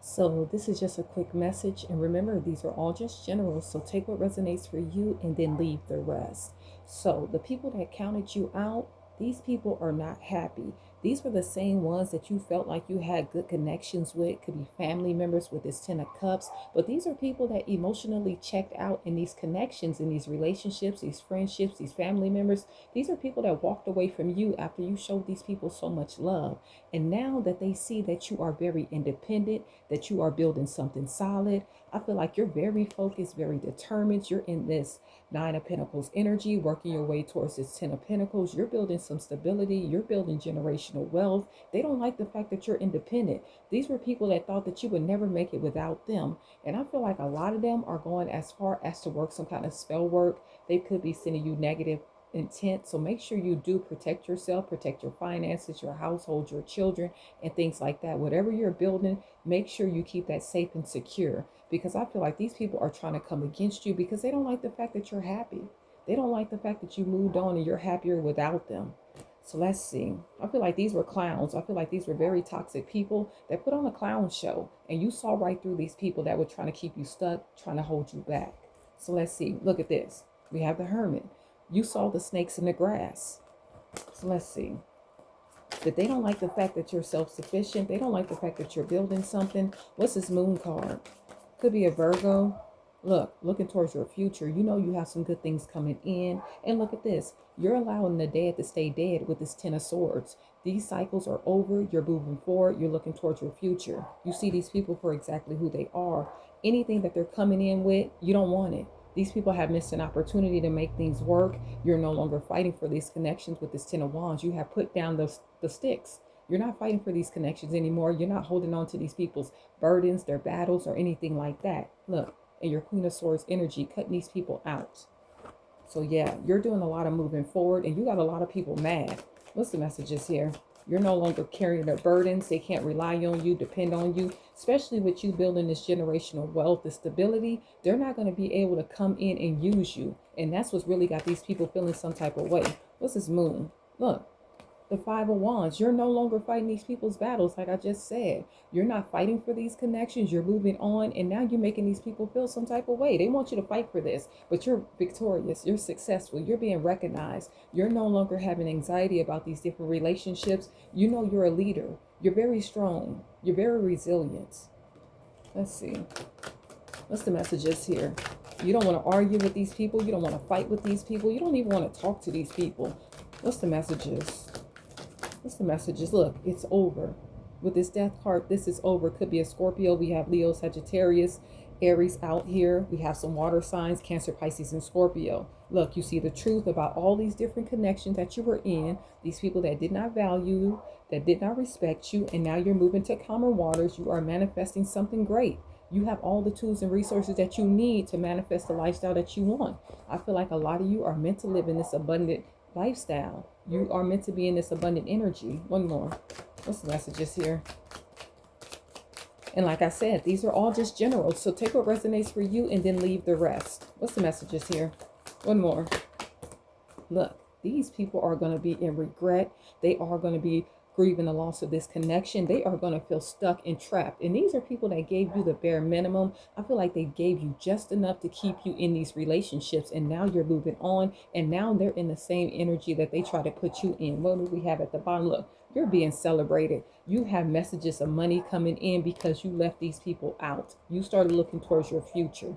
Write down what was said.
So this is just a quick message, and remember, these are all just general, so take what resonates for you and then leave the rest. So the people that counted you out, these people are not happy. These were the same ones that you felt like you had good connections with, could be family members with this 10 of cups, but these are people that emotionally checked out in these connections, in these relationships, these friendships, these family members. These are people that walked away from you after you showed these people so much love. And now that they see that you are very independent, that you are building something solid, I feel like you're very focused, very determined. You're in this Nine of Pentacles energy, working your way towards this Ten of Pentacles. You're building some stability. You're building generational wealth. They don't like the fact that you're independent. These were people that thought that you would never make it without them. And I feel like a lot of them are going as far as to work some kind of spell work. They could be sending you negative intent. So make sure you do protect yourself, protect your finances, your household, your children, and things like that. Whatever you're building, make sure you keep that safe and secure, because I feel like these people are trying to come against you because they don't like the fact that you're happy. They don't like the fact that you moved on and you're happier without them. So let's see. I feel like these were clowns. I feel like these were very toxic people that put on a clown show, and you saw right through these people that were trying to keep you stuck, trying to hold you back. So let's see. Look at this. We have the Hermit. You saw the snakes in the grass. So let's see. But they don't like the fact that you're self-sufficient. They don't like the fact that you're building something. What's this Moon card? Could be a Virgo. Look, looking towards your future. You know you have some good things coming in. And look at this. You're allowing the dead to stay dead with this Ten of Swords. These cycles are over. You're moving forward. You're looking towards your future. You see these people for exactly who they are. Anything that they're coming in with, you don't want it. These people have missed an opportunity to make things work. You're no longer fighting for these connections with this Ten of Wands. You have put down the sticks. You're not fighting for these connections anymore. You're not holding on to these people's burdens, their battles, or anything like that. Look, and your Queen of Swords energy, cutting these people out. So yeah, you're doing a lot of moving forward, and you got a lot of people mad. What's the messages here? You're no longer carrying their burdens. They can't rely on you, depend on you, especially with you building this generational wealth, the stability. They're not going to be able to come in and use you. And that's what's really got these people feeling some type of way. What's this Moon? Look, the Five of Wands. You're no longer fighting these people's battles, like I just said. You're not fighting for these connections. You're moving on, and now you're making these people feel some type of way. They want you to fight for this, but you're victorious. You're successful. You're being recognized. You're no longer having anxiety about these different relationships. You know you're a leader. You're very strong. You're very resilient. Let's see. What's the messages here? You don't want to argue with these people. You don't want to fight with these people. You don't even want to talk to these people. What's the messages? What's the messages? Look, it's over. With this Death card, this is over. Could be a Scorpio. We have Leo, Sagittarius, Aries out here. We have some water signs, Cancer, Pisces, and Scorpio. Look, you see the truth about all these different connections that you were in. These people that did not value you, that did not respect you, and now you're moving to calmer waters. You are manifesting something great. You have all the tools and resources that you need to manifest the lifestyle that you want. I feel like a lot of you are meant to live in this abundant lifestyle. You are meant to be in this abundant energy. One more. What's the messages here? And like I said, these are all just general. So take what resonates for you and then leave the rest. What's the messages here? One more. Look, these people are going to be in regret. They are going to be grieving the loss of this connection. They are going to feel stuck and trapped. And these are people that gave you the bare minimum. I feel like they gave you just enough to keep you in these relationships. And now you're moving on. And now they're in the same energy that they try to put you in. What do we have at the bottom? Look, you're being celebrated. You have messages of money coming in because you left these people out. You started looking towards your future.